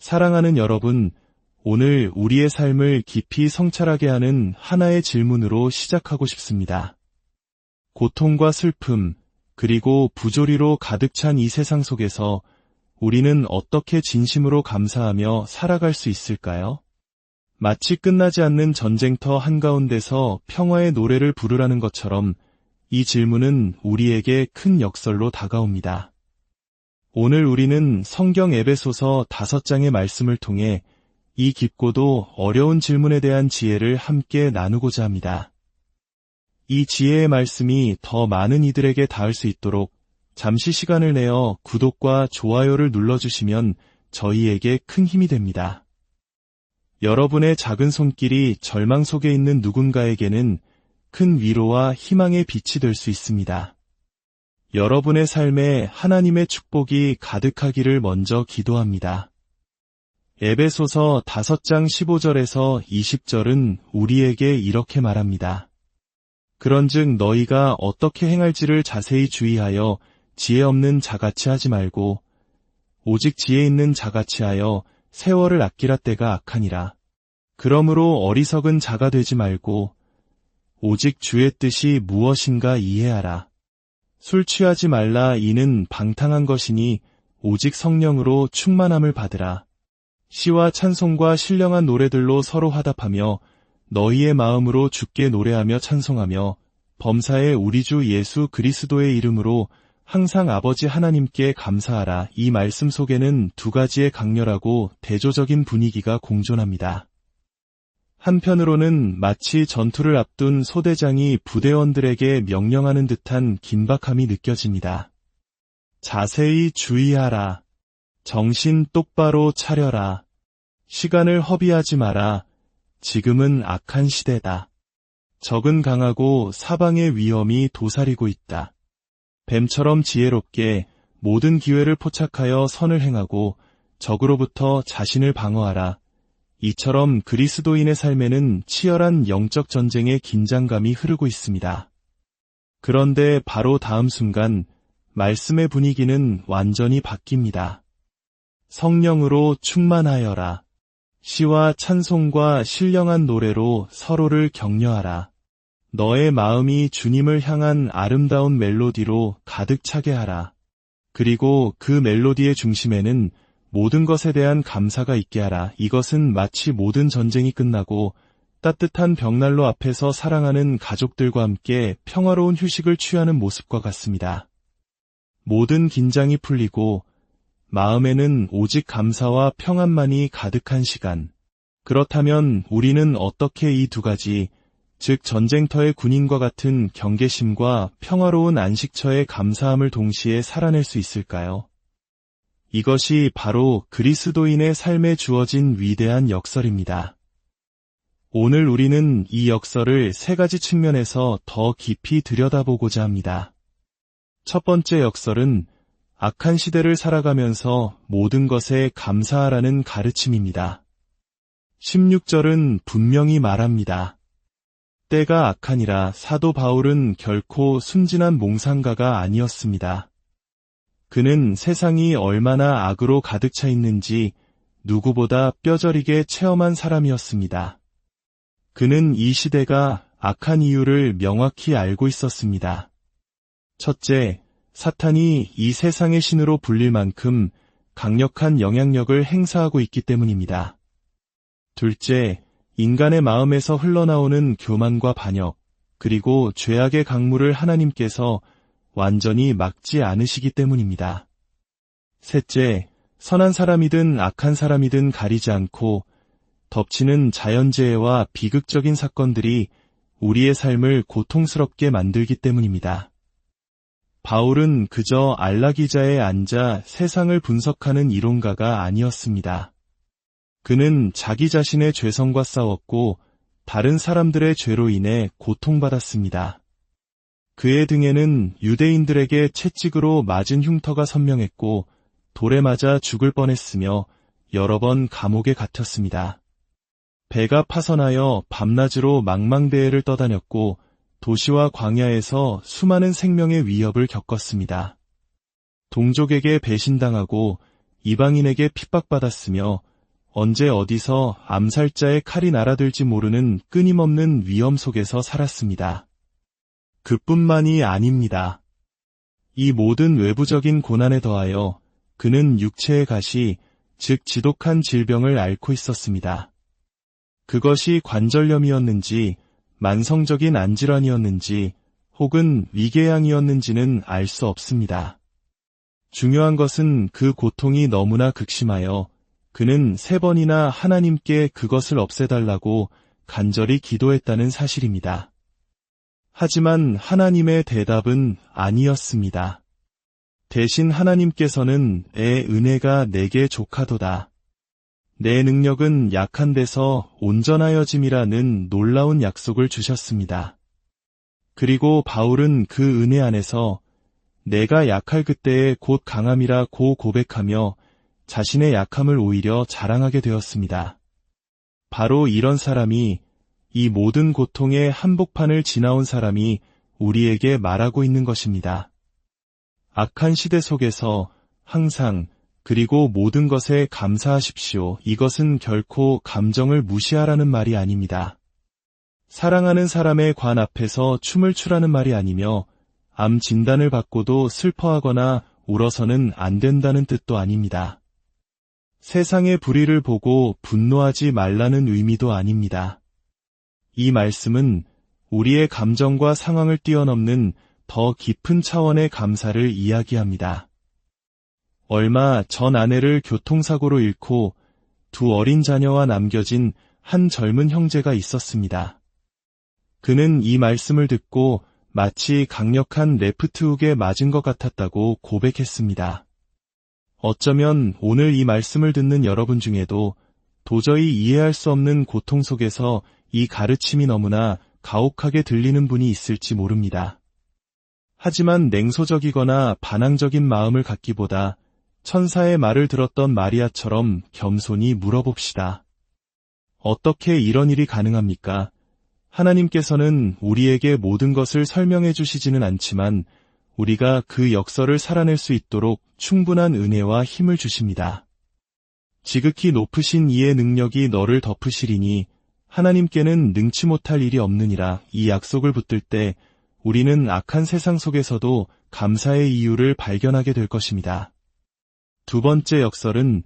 사랑하는 여러분, 오늘 우리의 삶을 깊이 성찰하게 하는 하나의 질문으로 시작하고 싶습니다. 고통과 슬픔, 그리고 부조리로 가득 찬 이 세상 속에서 우리는 어떻게 진심으로 감사하며 살아갈 수 있을까요? 마치 끝나지 않는 전쟁터 한가운데서 평화의 노래를 부르라는 것처럼 이 질문은 우리에게 큰 역설로 다가옵니다. 오늘 우리는 성경 에베소서 5장의 말씀을 통해 이 깊고도 어려운 질문에 대한 지혜를 함께 나누고자 합니다. 이 지혜의 말씀이 더 많은 이들에게 닿을 수 있도록 잠시 시간을 내어 구독과 좋아요를 눌러주시면 저희에게 큰 힘이 됩니다. 여러분의 작은 손길이 절망 속에 있는 누군가에게는 큰 위로와 희망의 빛이 될 수 있습니다. 여러분의 삶에 하나님의 축복이 가득하기를 먼저 기도합니다. 에베소서 5장 15절에서 20절은 우리에게 이렇게 말합니다. 그런즉 너희가 어떻게 행할지를 자세히 주의하여 지혜 없는 자같이 하지 말고 오직 지혜 있는 자같이 하여 세월을 아끼라 때가 악하니라. 그러므로 어리석은 자가 되지 말고 오직 주의 뜻이 무엇인가 이해하라. 술 취하지 말라. 이는 방탕한 것이니 오직 성령으로 충만함을 받으라. 시와 찬송과 신령한 노래들로 서로 화답하며 너희의 마음으로 주께 노래하며 찬송하며 범사의 우리 주 예수 그리스도의 이름으로 항상 아버지 하나님께 감사하라. 이 말씀 속에는 두 가지의 강렬하고 대조적인 분위기가 공존합니다. 한편으로는 마치 전투를 앞둔 소대장이 부대원들에게 명령하는 듯한 긴박함이 느껴집니다. 자세히 주의하라. 정신 똑바로 차려라. 시간을 허비하지 마라. 지금은 악한 시대다. 적은 강하고 사방의 위험이 도사리고 있다. 뱀처럼 지혜롭게 모든 기회를 포착하여 선을 행하고 적으로부터 자신을 방어하라. 이처럼 그리스도인의 삶에는 치열한 영적 전쟁의 긴장감이 흐르고 있습니다. 그런데 바로 다음 순간 말씀의 분위기는 완전히 바뀝니다. 성령으로 충만하여라. 시와 찬송과 신령한 노래로 서로를 격려하라. 너의 마음이 주님을 향한 아름다운 멜로디로 가득 차게 하라. 그리고 그 멜로디의 중심에는 모든 것에 대한 감사가 있게 하라. 이것은 마치 모든 전쟁이 끝나고 따뜻한 벽난로 앞에서 사랑하는 가족들과 함께 평화로운 휴식을 취하는 모습과 같습니다. 모든 긴장이 풀리고 마음에는 오직 감사와 평안만이 가득한 시간. 그렇다면 우리는 어떻게 이 두 가지, 즉 전쟁터의 군인과 같은 경계심과 평화로운 안식처의 감사함을 동시에 살아낼 수 있을까요? 이것이 바로 그리스도인의 삶에 주어진 위대한 역설입니다. 오늘 우리는 이 역설을 3가지 측면에서 더 깊이 들여다보고자 합니다. 첫 번째 역설은 악한 시대를 살아가면서 모든 것에 감사하라는 가르침입니다. 16절은 분명히 말합니다. 때가 악하니라. 사도 바울은 결코 순진한 몽상가가 아니었습니다. 그는 세상이 얼마나 악으로 가득 차 있는지 누구보다 뼈저리게 체험한 사람이었습니다. 그는 이 시대가 악한 이유를 명확히 알고 있었습니다. 첫째, 사탄이 이 세상의 신으로 불릴 만큼 강력한 영향력을 행사하고 있기 때문입니다. 둘째, 인간의 마음에서 흘러나오는 교만과 반역, 그리고 죄악의 강물을 하나님께서 완전히 막지 않으시기 때문입니다. 셋째, 선한 사람이든 악한 사람이든 가리지 않고 덮치는 자연재해와 비극적인 사건들이 우리의 삶을 고통스럽게 만들기 때문입니다. 바울은 그저 안락의자에 앉아 세상을 분석하는 이론가가 아니었습니다. 그는 자기 자신의 죄성과 싸웠고 다른 사람들의 죄로 인해 고통받았습니다. 그의 등에는 유대인들에게 채찍으로 맞은 흉터가 선명했고 돌에 맞아 죽을 뻔했으며 여러 번 감옥에 갇혔습니다. 배가 파선하여 밤낮으로 망망대해를 떠다녔고 도시와 광야에서 수많은 생명의 위협을 겪었습니다. 동족에게 배신당하고 이방인에게 핍박받았으며 언제 어디서 암살자의 칼이 날아들지 모르는 끊임없는 위험 속에서 살았습니다. 그뿐만이 아닙니다. 이 모든 외부적인 고난에 더하여 그는 육체의 가시, 즉 지독한 질병을 앓고 있었습니다. 그것이 관절염이었는지, 만성적인 안질환이었는지, 혹은 위궤양이었는지는 알 수 없습니다. 중요한 것은 그 고통이 너무나 극심하여 그는 3번이나 하나님께 그것을 없애달라고 간절히 기도했다는 사실입니다. 하지만 하나님의 대답은 아니었습니다. 대신 하나님께서는 내 은혜가 내게 족하도다. 내 능력은 약한 데서 온전하여짐이라는 놀라운 약속을 주셨습니다. 그리고 바울은 그 은혜 안에서 내가 약할 그때에 곧 강함이라고 고백하며 자신의 약함을 오히려 자랑하게 되었습니다. 바로 이런 사람이, 이 모든 고통의 한복판을 지나온 사람이 우리에게 말하고 있는 것입니다. 악한 시대 속에서 항상 그리고 모든 것에 감사하십시오. 이것은 결코 감정을 무시하라는 말이 아닙니다. 사랑하는 사람의 관 앞에서 춤을 추라는 말이 아니며 암 진단을 받고도 슬퍼하거나 울어서는 안 된다는 뜻도 아닙니다. 세상의 불의를 보고 분노하지 말라는 의미도 아닙니다. 이 말씀은 우리의 감정과 상황을 뛰어넘는 더 깊은 차원의 감사를 이야기합니다. 얼마 전 아내를 교통사고로 잃고 2 어린 자녀와 남겨진 한 젊은 형제가 있었습니다. 그는 이 말씀을 듣고 마치 강력한 레프트 훅에 맞은 것 같았다고 고백했습니다. 어쩌면 오늘 이 말씀을 듣는 여러분 중에도 도저히 이해할 수 없는 고통 속에서 이 가르침이 너무나 가혹하게 들리는 분이 있을지 모릅니다. 하지만 냉소적이거나 반항적인 마음을 갖기보다 천사의 말을 들었던 마리아처럼 겸손히 물어봅시다. 어떻게 이런 일이 가능합니까? 하나님께서는 우리에게 모든 것을 설명해 주시지는 않지만 우리가 그 역설을 살아낼 수 있도록 충분한 은혜와 힘을 주십니다. 지극히 높으신 이의 능력이 너를 덮으시리니 하나님께는 능치 못할 일이 없느니라. 이 약속을 붙들 때 우리는 악한 세상 속에서도 감사의 이유를 발견하게 될 것입니다. 2번째 역설은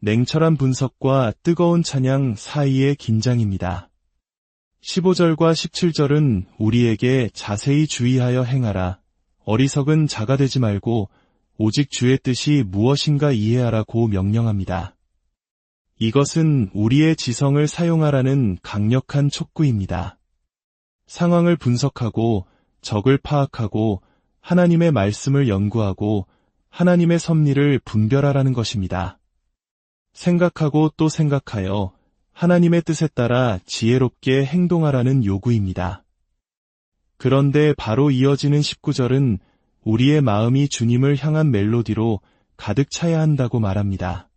냉철한 분석과 뜨거운 찬양 사이의 긴장입니다. 15절과 17절은 우리에게 자세히 주의하여 행하라. 어리석은 자가 되지 말고 오직 주의 뜻이 무엇인가 이해하라고 명령합니다. 이것은 우리의 지성을 사용하라는 강력한 촉구입니다. 상황을 분석하고 적을 파악하고 하나님의 말씀을 연구하고 하나님의 섭리를 분별하라는 것입니다. 생각하고 또 생각하여 하나님의 뜻에 따라 지혜롭게 행동하라는 요구입니다. 그런데 바로 이어지는 19절은 우리의 마음이 주님을 향한 멜로디로 가득 차야 한다고 말합니다.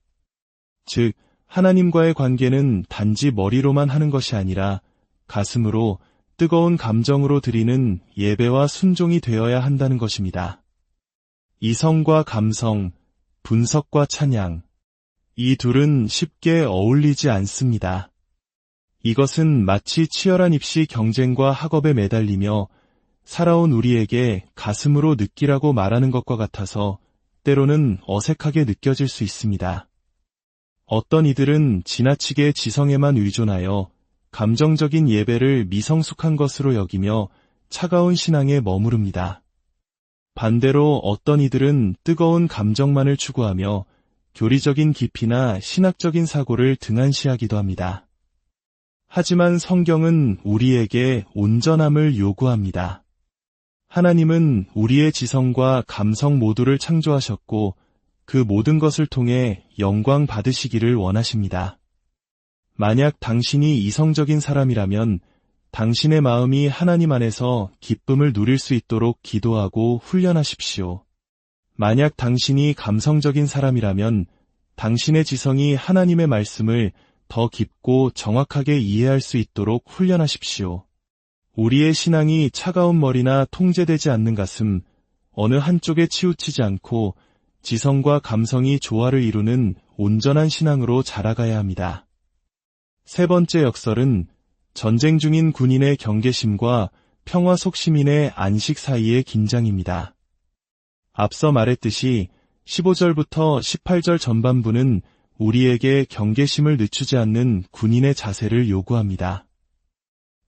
즉, 하나님과의 관계는 단지 머리로만 하는 것이 아니라 가슴으로 뜨거운 감정으로 드리는 예배와 순종이 되어야 한다는 것입니다. 이성과 감성, 분석과 찬양, 이 둘은 쉽게 어울리지 않습니다. 이것은 마치 치열한 입시 경쟁과 학업에 매달리며 살아온 우리에게 가슴으로 느끼라고 말하는 것과 같아서 때로는 어색하게 느껴질 수 있습니다. 어떤 이들은 지나치게 지성에만 의존하여 감정적인 예배를 미성숙한 것으로 여기며 차가운 신앙에 머무릅니다. 반대로 어떤 이들은 뜨거운 감정만을 추구하며 교리적인 깊이나 신학적인 사고를 등한시하기도 합니다. 하지만 성경은 우리에게 온전함을 요구합니다. 하나님은 우리의 지성과 감성 모두를 창조하셨고 그 모든 것을 통해 영광 받으시기를 원하십니다. 만약 당신이 이성적인 사람이라면 당신의 마음이 하나님 안에서 기쁨을 누릴 수 있도록 기도하고 훈련하십시오. 만약 당신이 감성적인 사람이라면 당신의 지성이 하나님의 말씀을 더 깊고 정확하게 이해할 수 있도록 훈련하십시오. 우리의 신앙이 차가운 머리나 통제되지 않는 가슴, 어느 한쪽에 치우치지 않고 지성과 감성이 조화를 이루는 온전한 신앙으로 자라가야 합니다. 세 번째 역설은 전쟁 중인 군인의 경계심과 평화 속 시민의 안식 사이의 긴장입니다. 앞서 말했듯이 15절부터 18절 전반부는 우리에게 경계심을 늦추지 않는 군인의 자세를 요구합니다.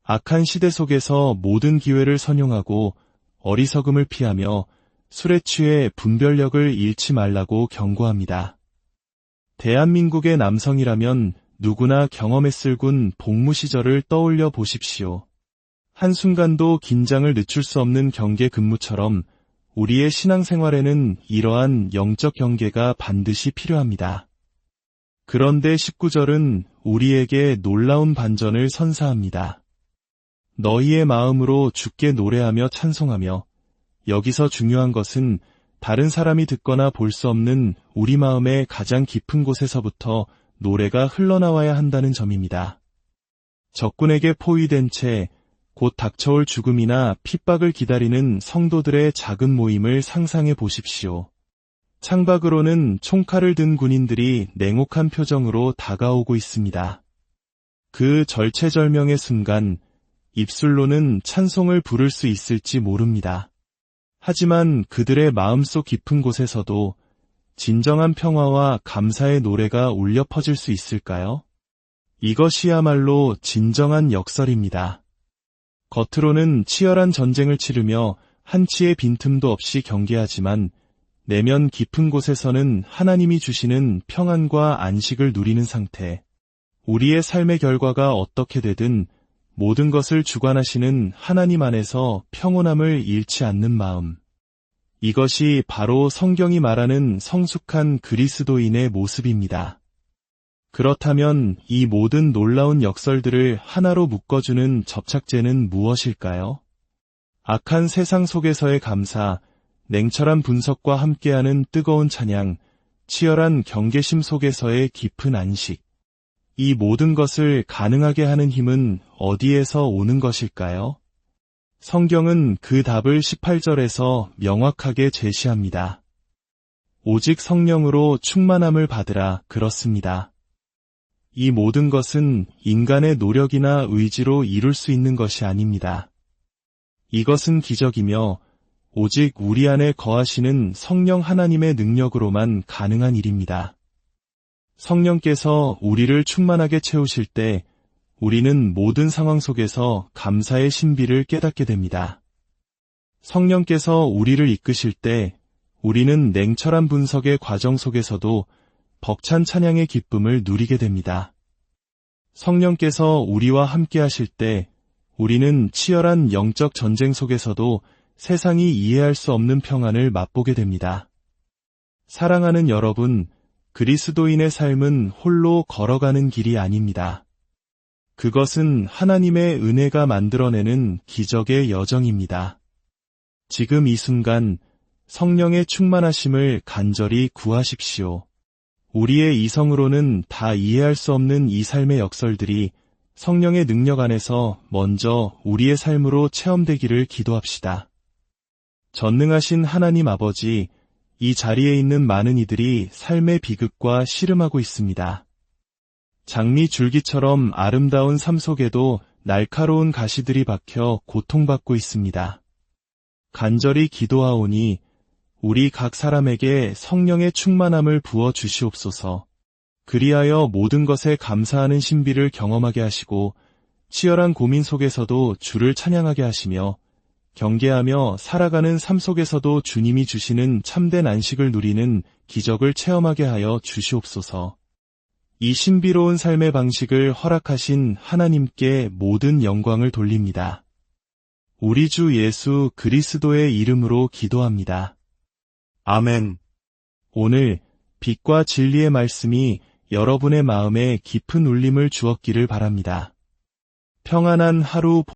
악한 시대 속에서 모든 기회를 선용하고 어리석음을 피하며 술에 취해 분별력을 잃지 말라고 경고합니다. 대한민국의 남성이라면 누구나 경험했을 군 복무 시절을 떠올려 보십시오. 한순간도 긴장을 늦출 수 없는 경계 근무처럼 우리의 신앙생활에는 이러한 영적 경계가 반드시 필요합니다. 그런데 19절은 우리에게 놀라운 반전을 선사합니다. 너희의 마음으로 주께 노래하며 찬송하며. 여기서 중요한 것은 다른 사람이 듣거나 볼 수 없는 우리 마음의 가장 깊은 곳에서부터 노래가 흘러나와야 한다는 점입니다. 적군에게 포위된 채 곧 닥쳐올 죽음이나 핍박을 기다리는 성도들의 작은 모임을 상상해 보십시오. 창밖으로는 총칼을 든 군인들이 냉혹한 표정으로 다가오고 있습니다. 그 절체절명의 순간 입술로는 찬송을 부를 수 있을지 모릅니다. 하지만 그들의 마음속 깊은 곳에서도 진정한 평화와 감사의 노래가 울려 퍼질 수 있을까요? 이것이야말로 진정한 역설입니다. 겉으로는 치열한 전쟁을 치르며 한치의 빈틈도 없이 경계하지만 내면 깊은 곳에서는 하나님이 주시는 평안과 안식을 누리는 상태. 우리의 삶의 결과가 어떻게 되든 모든 것을 주관하시는 하나님 안에서 평온함을 잃지 않는 마음. 이것이 바로 성경이 말하는 성숙한 그리스도인의 모습입니다. 그렇다면 이 모든 놀라운 역설들을 하나로 묶어주는 접착제는 무엇일까요? 악한 세상 속에서의 감사, 냉철한 분석과 함께하는 뜨거운 찬양, 치열한 경계심 속에서의 깊은 안식. 이 모든 것을 가능하게 하는 힘은 어디에서 오는 것일까요? 성경은 그 답을 18절에서 명확하게 제시합니다. 오직 성령으로 충만함을 받으라, 그렇습니다. 이 모든 것은 인간의 노력이나 의지로 이룰 수 있는 것이 아닙니다. 이것은 기적이며 오직 우리 안에 거하시는 성령 하나님의 능력으로만 가능한 일입니다. 성령께서 우리를 충만하게 채우실 때 우리는 모든 상황 속에서 감사의 신비를 깨닫게 됩니다. 성령께서 우리를 이끄실 때 우리는 냉철한 분석의 과정 속에서도 벅찬 찬양의 기쁨을 누리게 됩니다. 성령께서 우리와 함께 하실 때 우리는 치열한 영적 전쟁 속에서도 세상이 이해할 수 없는 평안을 맛보게 됩니다. 사랑하는 여러분, 그리스도인의 삶은 홀로 걸어가는 길이 아닙니다. 그것은 하나님의 은혜가 만들어내는 기적의 여정입니다. 지금 이 순간 성령의 충만하심을 간절히 구하십시오. 우리의 이성으로는 다 이해할 수 없는 이 삶의 역설들이 성령의 능력 안에서 먼저 우리의 삶으로 체험되기를 기도합시다. 전능하신 하나님 아버지, 이 자리에 있는 많은 이들이 삶의 비극과 씨름하고 있습니다. 장미 줄기처럼 아름다운 삶 속에도 날카로운 가시들이 박혀 고통받고 있습니다. 간절히 기도하오니 우리 각 사람에게 성령의 충만함을 부어 주시옵소서. 그리하여 모든 것에 감사하는 신비를 경험하게 하시고 치열한 고민 속에서도 주를 찬양하게 하시며 경계하며 살아가는 삶 속에서도 주님이 주시는 참된 안식을 누리는 기적을 체험하게 하여 주시옵소서. 이 신비로운 삶의 방식을 허락하신 하나님께 모든 영광을 돌립니다. 우리 주 예수 그리스도의 이름으로 기도합니다. 아멘. 오늘 빛과 진리의 말씀이 여러분의 마음에 깊은 울림을 주었기를 바랍니다. 평안한 하루